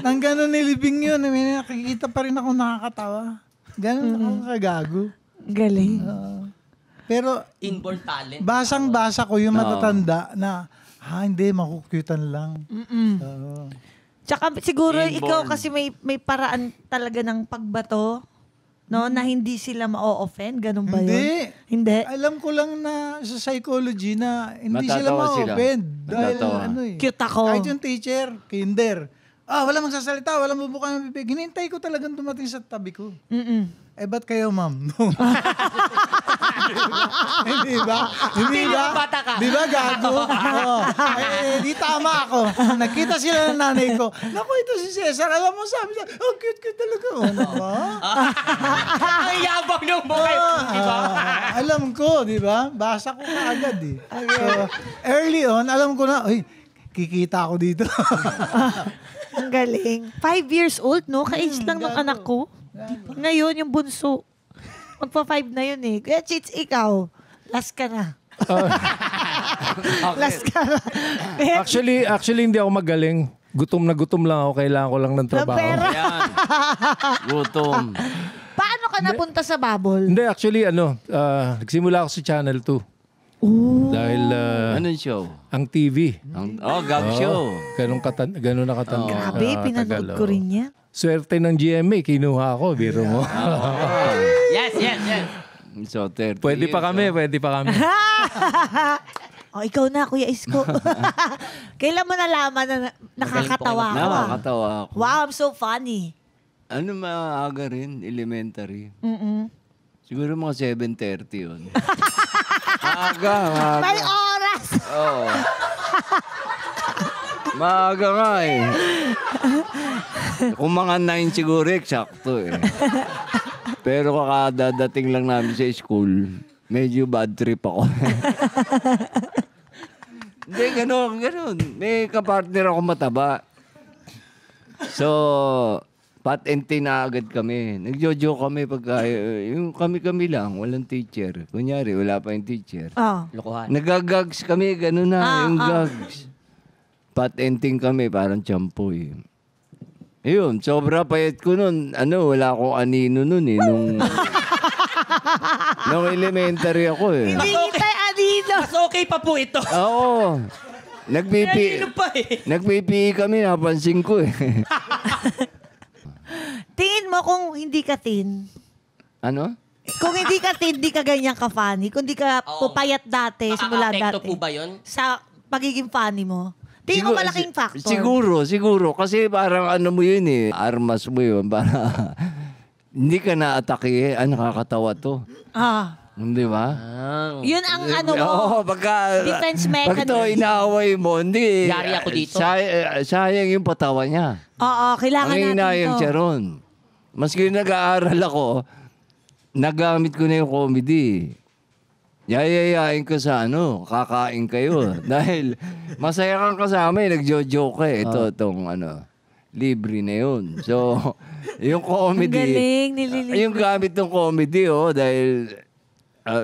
Nang gano'n nilibing yun, may nakikita pa rin ako nakakatawa. Gano'n ako kagago. Galing. Pero, Inborn talent. basang-basa ko yung matatanda na, hindi, makukyutan lang. Tsaka siguro Inborn. ikaw kasi may paraan talaga ng pagbato, no, na hindi sila ma-offend, ganun ba yun? Hindi. Alam ko lang na sa psychology na hindi sila Matatawa sila. ma-offend. Dahil Matatawa. Cute ako. Kahit yung teacher, kinder. Wala magsasalita, wala bubuka ng bibig. Hinintay ko talagang dumating sa tabi ko. Ba't kayo, ma'am? No. Hindi ba? Hindi ba? Bata ka. Di ba, gago? Di tama ako. Nakita sila ng nanay ko. Naku, ito si Cesar. Alam mo, sabi niya, cute talaga. Ang yabang ng buhay. Diba? Alam ko, di ba? Basa ko kaagad eh. So, early on, alam ko na, kikita ako dito. Ang galing. 5 years old, no? Ka-age lang ng anak ko. Ngayon, yung bunso. Magpa-5 na yun eh. Kaya, Chits, ikaw, last ka na. Last ka na. Actually, hindi ako magaling. Gutom na gutom lang ako. Kailangan ko lang ng trabaho. pera. Yan. Gutom. Paano ka napunta sa bubble? Hindi, actually, nagsimula ako sa Channel 2. Dahil Anong show? ang TV. Gab show. Ganun na katanda. Grabe, pinanood ko rin yan. Swerte ng GMA, kinuha ako, biro mo. Yes. So, 30 Pwede pa kami. Ikaw na, Kuya Isko. Kailan mo nalaman na nakakatawa ako? Nakakatawa ako. Wow, I'm so funny. Maaga rin, elementary. Siguro mga 7:30 yun. Maaga. May oras! Oo. Maaga nga eh. Kung mga 9 siguro, eksakto eh. Pero kakadadating lang namin sa school, medyo bad trip ako. Hindi, ganun. May kapartner ako mataba. So, pat and tea na agad kami. Nagjojo kami pagka, yung kami lang, walang teacher. Kunyari, wala pa yung teacher. Lokohan. Nagagags kami, gano'n na, yung gags. Pat and tea kami, parang champoy. Ayun, sobra payat ko nun. Wala akong anino nun eh. Nung elementary ako eh. Hindi kita adino. Mas okay pa po ito. Oo. Nagpipi kami, napansin ko eh. Tingin mo kung hindi ka teen. Ano? Kung hindi ka teen, di ka ganyan ka-funny. Kung di ka pupayat dati, simula Makaka-apekto dati. po ba yun? Sa pagiging funny mo. Tingin mo malaking factor. Siguro. Kasi parang mo yun eh. Armas mo yun. Para hindi ka na-atake. Nakakatawa to. Hindi ba? Yun ang mo. Oo, pagka... Defense mechanism. Pag ito inaaway mo, hindi. Yari ako dito. Sayang yung patawa niya. Oo, kailangan natin Ang to. siya ron. Maski nag-aaral ako, nagamit ko na yung comedy. Yayayain ko sa kakain kayo. Dahil masaya kang kasama nagjo-joke eh. Itong libre na yun. So, yung comedy. Ang galing, nililibre. Yung gamit ng comedy, dahil,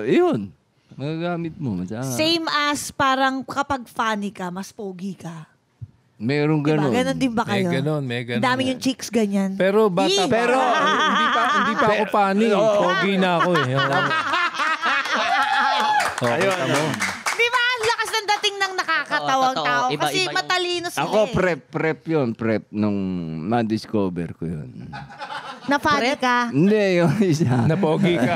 yun. Magagamit mo. Same as parang kapag funny ka, mas pogi ka. Meron Diba? ganun. Ganon din ba kayo? May ganun. Dami yung chicks ganyan. Pero bata pa. Pero, hindi pa ako funny. Pogi na ako eh. ayun. Di ba? Ang lakas ng dating ng nakakatawang Oo, totoo. tao. Iba-iba Kasi yung- matalino sila Ako, prep yun. Prep nung ma-discover ko yun. Na funny ka. Hindi, yung isa. Na pogi ka.